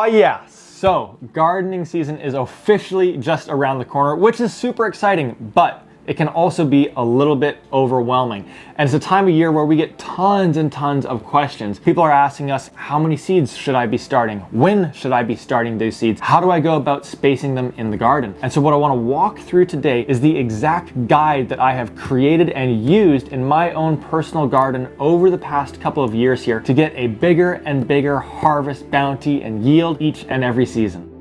Oh yeah, so gardening season is officially just around the corner, which is super exciting, but it can also be a little bit overwhelming. And it's a time of year where we get tons and tons of questions. People are asking us, how many seeds should I be starting? When should I be starting those seeds? How do I go about spacing them in the garden? And so what I want to walk through today is the exact guide that I have created and used in my own personal garden over the past couple of years here to get a bigger and bigger harvest, bounty, and yield each and every season.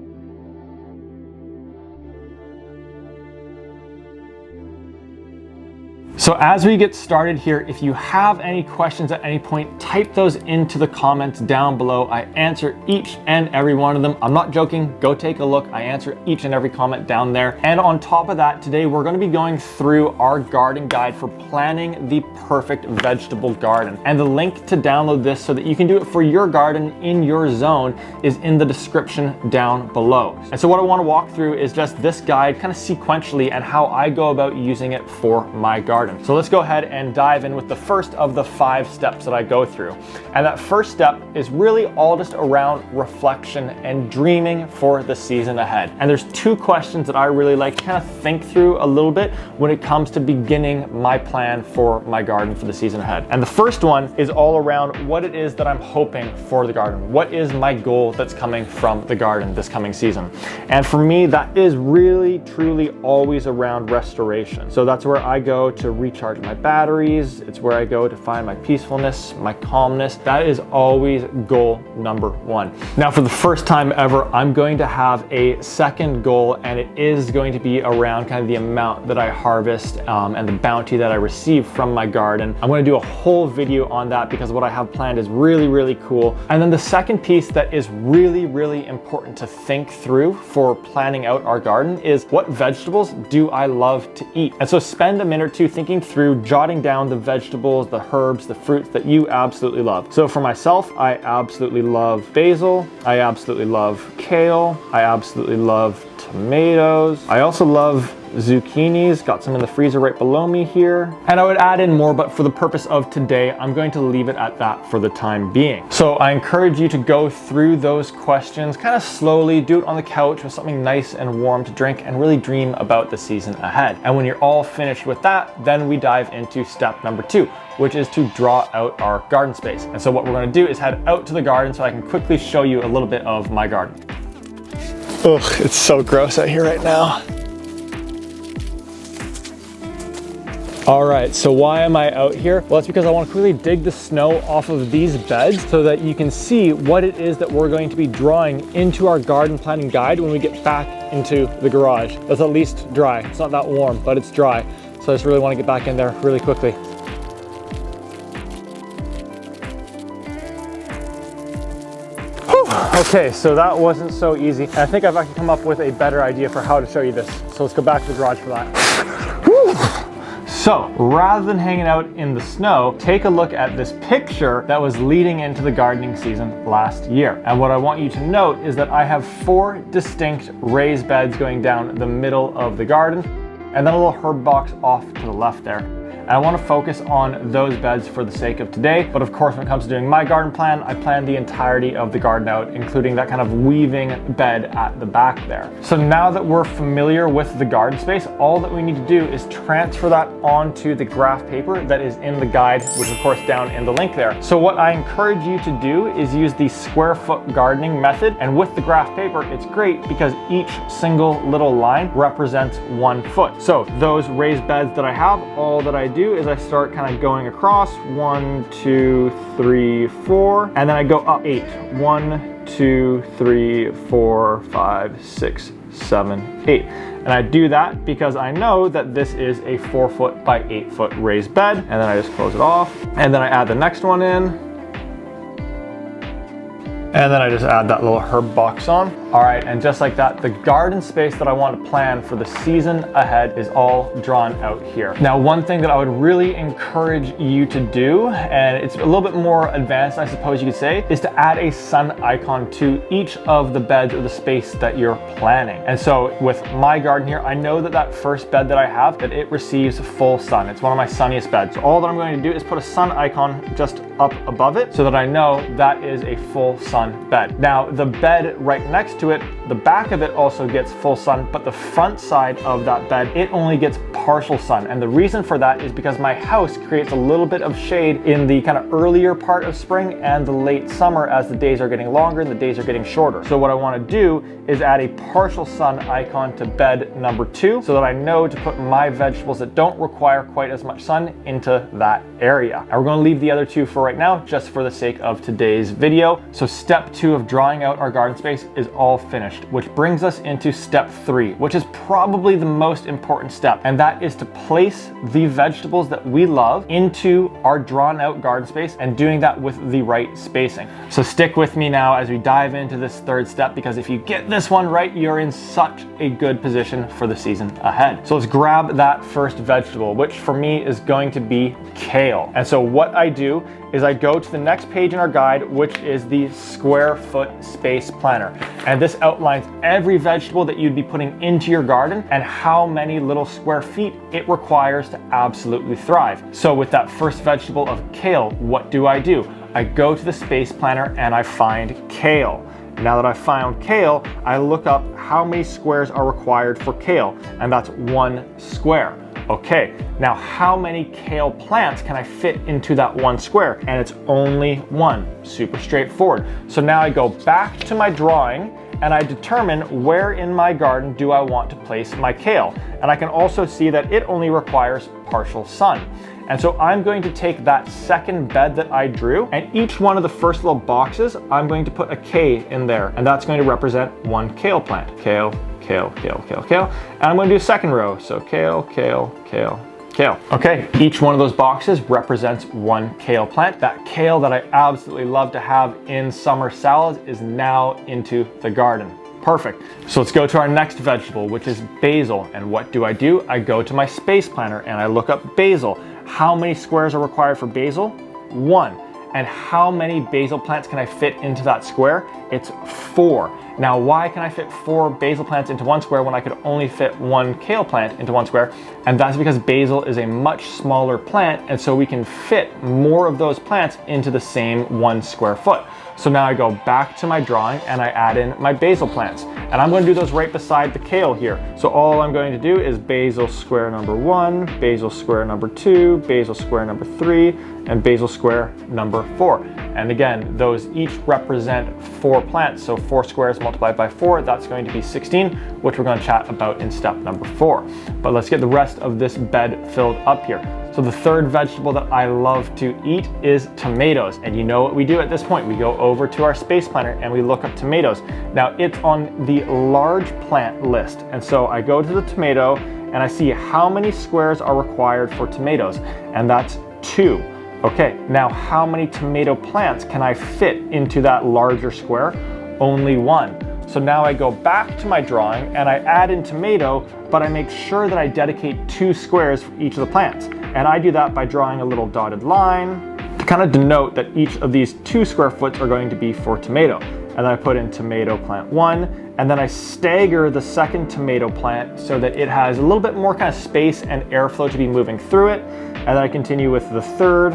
So as we get started here, if you have any questions at any point, type those into the comments down below. I answer each and every one of them. I'm not joking, go take a look. I answer each and every comment down there. And on top of that, today we're gonna be going through our garden guide for planning the perfect vegetable garden. And the link to download this so that you can do it for your garden in your zone is in the description down below. And so what I wanna walk through is just this guide kind of sequentially and how I go about using it for my garden. So let's go ahead and dive in with the first of the 5 steps that I go through. And that first step is really all just around reflection and dreaming for the season ahead. And there's 2 questions that I really like to kind of think through a little bit when it comes to beginning my plan for my garden for the season ahead. And the first one is all around what it is that I'm hoping for the garden. What is my goal that's coming from the garden this coming season? And for me, that is really, truly always around restoration. So that's where I go to recharge my batteries. It's where I go to find my peacefulness, my calmness. That is always goal number 1. Now, for the first time ever, I'm going to have a second goal, and it is going to be around kind of the amount that I harvest and the bounty that I receive from my garden. I'm going to do a whole video on that because what I have planned is really, really cool. And then the second piece that is really, really important to think through for planning out our garden is what vegetables do I love to eat? And so spend a minute or two thinking through, jotting down the vegetables, the herbs, the fruits that you absolutely love. So for myself, I absolutely love basil. I absolutely love kale. I absolutely love tomatoes. I also love zucchinis, got some in the freezer right below me here. And I would add in more, but for the purpose of today, I'm going to leave it at that for the time being. So I encourage you to go through those questions kind of slowly, do it on the couch with something nice and warm to drink, and really dream about the season ahead. And when you're all finished with that, then we dive into step number 2, which is to draw out our garden space. And so what we're gonna do is head out to the garden so I can quickly show you a little bit of my garden. Ugh, it's so gross out here right now. All right, so why am I out here? Well, it's because I want to quickly dig the snow off of these beds so that you can see what it is that we're going to be drawing into our garden planning guide when we get back into the garage. That's at least dry. It's not that warm, but it's dry. So I just really want to get back in there really quickly. Okay, so that wasn't so easy. I think I've actually come up with a better idea for how to show you this. So let's go back to the garage for that. Whew. So rather than hanging out in the snow, take a look at this picture that was leading into the gardening season last year. And what I want you to note is that I have 4 distinct raised beds going down the middle of the garden, and then a little herb box off to the left there. And I want to focus on those beds for the sake of today. But of course, when it comes to doing my garden plan, I plan the entirety of the garden out, including that kind of weaving bed at the back there. So now that we're familiar with the garden space, all that we need to do is transfer that onto the graph paper that is in the guide, which is of course down in the link there. So what I encourage you to do is use the square foot gardening method. And with the graph paper, it's great because each single little line represents 1 foot. So those raised beds that I have, all that I do is I start kind of going across 1, 2, 3, 4, and then I go up 8. 1, 2, 3, 4, 5, 6, 7, 8. And I do that because I know that this is a 4 foot by 8 foot raised bed. And then I just close it off. And then I add the next one in. And then I just add that little herb box on. All right, and just like that, the garden space that I want to plan for the season ahead is all drawn out here. Now, one thing that I would really encourage you to do, and it's a little bit more advanced, I suppose you could say, is to add a sun icon to each of the beds or the space that you're planning. And so with my garden here, I know that that first bed that I have, that it receives full sun. It's one of my sunniest beds. So all that I'm going to do is put a sun icon just up above it so that I know that is a full sun sun bed. Now the bed right next to it, the back of it also gets full sun, but the front side of that bed, it only gets partial sun. And the reason for that is because my house creates a little bit of shade in the kind of earlier part of spring and the late summer as the days are getting longer and the days are getting shorter. So what I want to do is add a partial sun icon to bed number 2 so that I know to put my vegetables that don't require quite as much sun into that area. And we're going to leave the other 2 for right now just for the sake of today's video. So step 2 of drawing out our garden space is all finished, which brings us into step 3, which is probably the most important step, and that is to place the vegetables that we love into our drawn out garden space, and doing that with the right spacing. So stick with me now as we dive into this 3rd step, because if you get this one right, you're in such a good position for the season ahead. So let's grab that first vegetable, which for me is going to be kale. And so what I do is I go to the next page in our guide, which is the square foot space planner. And this outlines every vegetable that you'd be putting into your garden and how many little square feet it requires to absolutely thrive. So with that first vegetable of kale, what do? I go to the space planner and I find kale. Now that I've found kale, I look up how many squares are required for kale, and that's 1 square. Okay, now how many kale plants can I fit into that 1 square? And it's only 1, super straightforward. So now I go back to my drawing and I determine where in my garden do I want to place my kale. And I can also see that it only requires partial sun. And so I'm going to take that second bed that I drew, and each one of the first little boxes, I'm going to put a K in there, and that's going to represent 1 kale plant. Kale, kale, kale, kale, kale. And I'm going to do a second row. So kale, kale, kale, kale. Okay, each one of those boxes represents 1 kale plant. That kale that I absolutely love to have in summer salads is now into the garden. Perfect. So let's go to our next vegetable, which is basil. And what do? I go to my space planner and I look up basil. How many squares are required for basil? 1. And how many basil plants can I fit into that square? It's 4. Now, why can I fit 4 basil plants into 1 square when I could only fit 1 kale plant into 1 square? And that's because basil is a much smaller plant, and so we can fit more of those plants into the same 1 square foot. So now I go back to my drawing and I add in my basil plants. And I'm going to do those right beside the kale here. So all I'm going to do is basil square number 1, basil square number 2, basil square number 3, and basil square number 4. And again, those each represent 4 plants. So 4 squares multiplied by 4, that's going to be 16, which we're going to chat about in step number 4. But let's get the rest of this bed filled up here. So the 3rd vegetable that I love to eat is tomatoes. And you know what we do at this point? We go over to our space planner and we look up tomatoes. Now it's on the large plant list. And so I go to the tomato and I see how many squares are required for tomatoes. And that's 2. Okay, now how many tomato plants can I fit into that larger square? Only 1. So now I go back to my drawing and I add in tomato, but I make sure that I dedicate 2 squares for each of the plants. And I do that by drawing a little dotted line to kind of denote that each of these 2 square foots are going to be for tomato. And then I put in tomato plant 1, and then I stagger the second tomato plant so that it has a little bit more kind of space and airflow to be moving through it. And then I continue with the 3rd,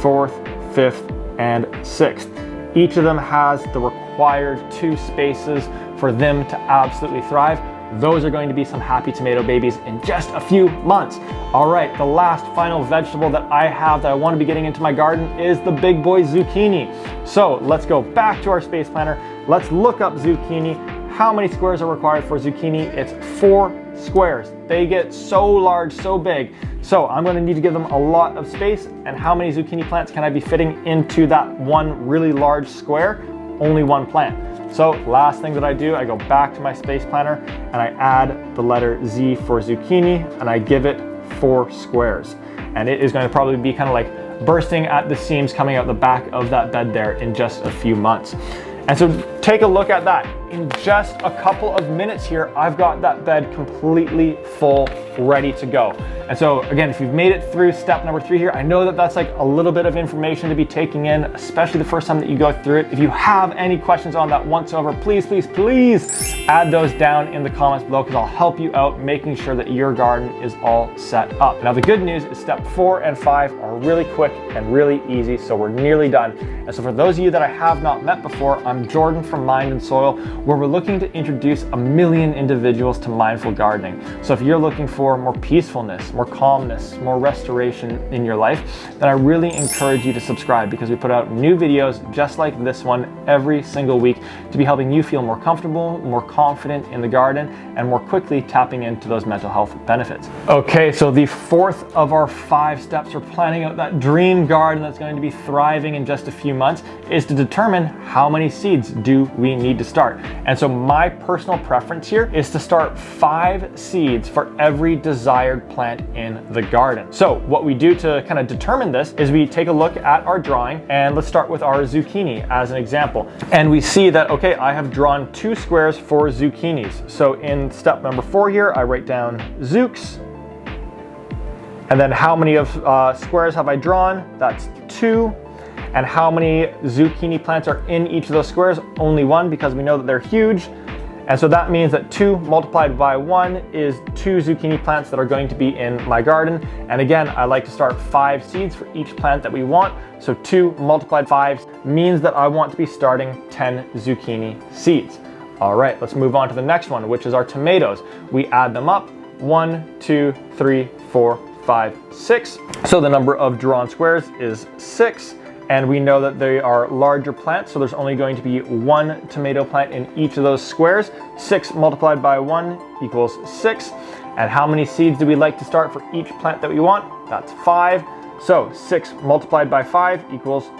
4th, 5th, and 6th. Each of them has the required 2 spaces for them to absolutely thrive. Those are going to be some happy tomato babies in just a few months. All right, the last final vegetable that I have that I want to be getting into my garden is the big boy zucchini. So let's go back to our space planner. Let's look up zucchini. How many squares are required for zucchini? It's 4 squares. They get so large, so big. So I'm going to need to give them a lot of space. And how many zucchini plants can I be fitting into that 1 really large square? Only 1 plant. So last thing that I do, I go back to my space planner and I add the letter Z for zucchini and I give it 4 squares. And it is going to probably be kind of like bursting at the seams coming out the back of that bed there in just a few months. And so take a look at that. In just a couple of minutes here, I've got that bed completely full, ready to go. And so again, if you've made it through step number 3 here, I know that that's like a little bit of information to be taking in, especially the first time that you go through it. If you have any questions on that whatsoever, please add those down in the comments below because I'll help you out making sure that your garden is all set up. Now the good news is step 4 and 5 are really quick and really easy, so we're nearly done. And so for those of you that I have not met before, I'm Jordan from Mind and Soil, where we're looking to introduce 1 million individuals to mindful gardening. So if you're looking for more peacefulness, more calmness, more restoration in your life, then I really encourage you to subscribe because we put out new videos just like this one every single week to be helping you feel more comfortable, more confident in the garden, and more quickly tapping into those mental health benefits. Okay, so the 4th of our 5 steps for planning out that dream garden that's going to be thriving in just a few months is to determine how many seeds do we need to start. And so my personal preference here is to start 5 seeds for every desired plant in the garden. So what we do to kind of determine this is we take a look at our drawing, and let's start with our zucchini as an example. And we see that, okay, I have drawn 2 squares for zucchinis. So in step number 4 here, I write down zooks. And then how many of squares have I drawn? That's 2. And how many zucchini plants are in each of those squares? Only 1, because we know that they're huge. And so that means that 2 multiplied by 1 is 2 zucchini plants that are going to be in my garden. And again, I like to start 5 seeds for each plant that we want. So 2 multiplied 5 means that I want to be starting 10 zucchini seeds. All right, let's move on to the next one, which is our tomatoes. We add them up, 1, 2, 3, 4, 5, 6. So the number of drawn squares is 6. And we know that they are larger plants, so there's only going to be 1 tomato plant in each of those squares. 6 multiplied by 1 equals 6. And how many seeds do we like to start for each plant that we want? That's 5. So 6 multiplied by 5 equals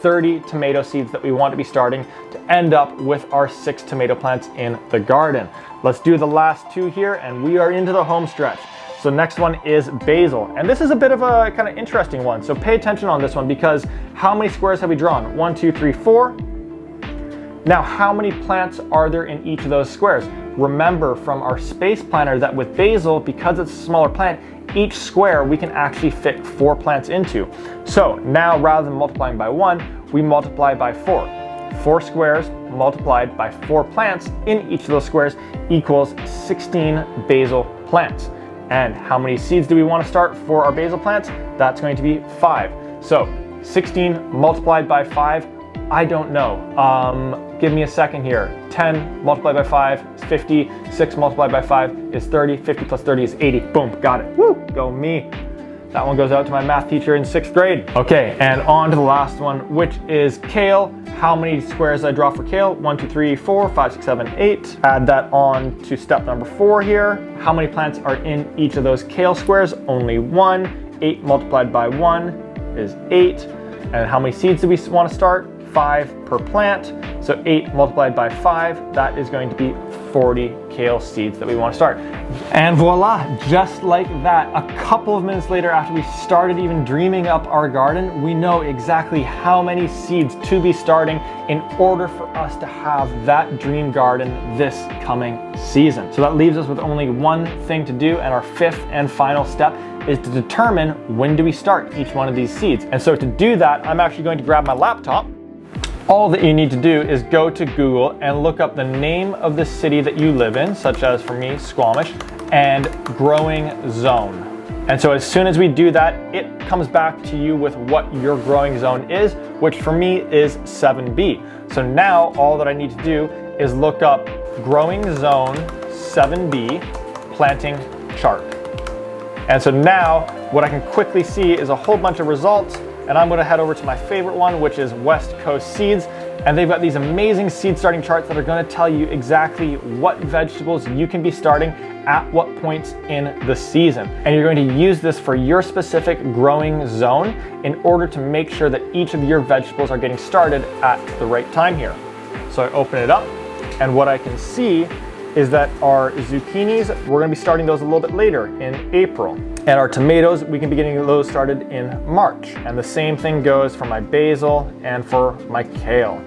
30 tomato seeds that we want to be starting to end up with our 6 tomato plants in the garden. Let's do the last 2 here, and we are into the home stretch. So next one is basil. And this is a bit of a kind of interesting one. So pay attention on this one, because how many squares have we drawn? 1, 2, 3, 4. Now, how many plants are there in each of those squares? Remember from our space planner that with basil, because it's a smaller plant, each square we can actually fit 4 plants into. So now rather than multiplying by 1, we multiply by 4. 4 squares multiplied by 4 plants in each of those squares equals 16 basil plants. And how many seeds do we want to start for our basil plants? That's going to be 5. So 16 multiplied by 5, I don't know. Give me a second here. 10 multiplied by 5 is 50. 6 multiplied by 5 is 30. 50 plus 30 is 80. Boom, got it. Woo, go me. That one goes out to my math teacher in 6th grade. Okay, and on to the last one, which is kale. How many squares did I draw for kale? 1, 2, 3, 4, 5, 6, 7, 8. Add that on to step number 4 here. How many plants are in each of those kale squares? Only 1. 8 multiplied by 1 is 8. And how many seeds do we want to start? 5 per plant. So 8 multiplied by 5, that is going to be 40 kale seeds that we want to start. And voila, just like that, a couple of minutes later after we started even dreaming up our garden, we know exactly how many seeds to be starting in order for us to have that dream garden this coming season. So that leaves us with only one thing to do, and our 5th and final step is to determine when do we start each one of these seeds. And so to do that, I'm actually going to grab my laptop. All that you need to do is go to Google and look up the name of the city that you live in, such as for me, Squamish, and growing zone. And so as soon as we do that, it comes back to you with what your growing zone is, which for me is 7B. So now all that I need to do is look up growing zone 7B planting chart. And so now what I can quickly see is a whole bunch of results. And I'm gonna head over to my favorite one, which is West Coast Seeds. And they've got these amazing seed starting charts that are gonna tell you exactly what vegetables you can be starting at what points in the season. And you're going to use this for your specific growing zone in order to make sure that each of your vegetables are getting started at the right time here. So I open it up, and what I can see is that our zucchinis, we're gonna be starting those a little bit later in April. And our tomatoes, we can be getting those started in March. And the same thing goes for my basil and for my kale.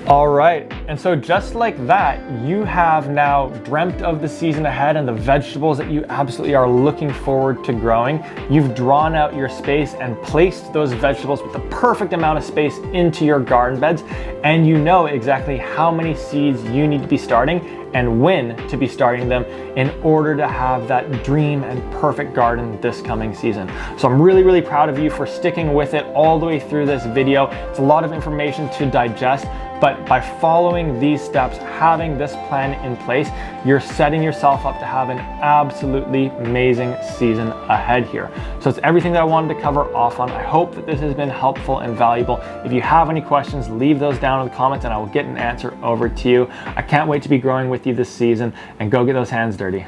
All right, and so just like that, you have now dreamt of the season ahead and the vegetables that you absolutely are looking forward to growing. You've drawn out your space and placed those vegetables with the perfect amount of space into your garden beds, and you know exactly how many seeds you need to be starting and when to be starting them in order to have that dream and perfect garden this coming season. So I'm really, really proud of you for sticking with it all the way through this video. It's a lot of information to digest, but by following these steps, having this plan in place, you're setting yourself up to have an absolutely amazing season ahead here. So it's everything that I wanted to cover off on. I hope that this has been helpful and valuable. If you have any questions, leave those down in the comments and I will get an answer over to you. I can't wait to be growing with you this season, and go get those hands dirty.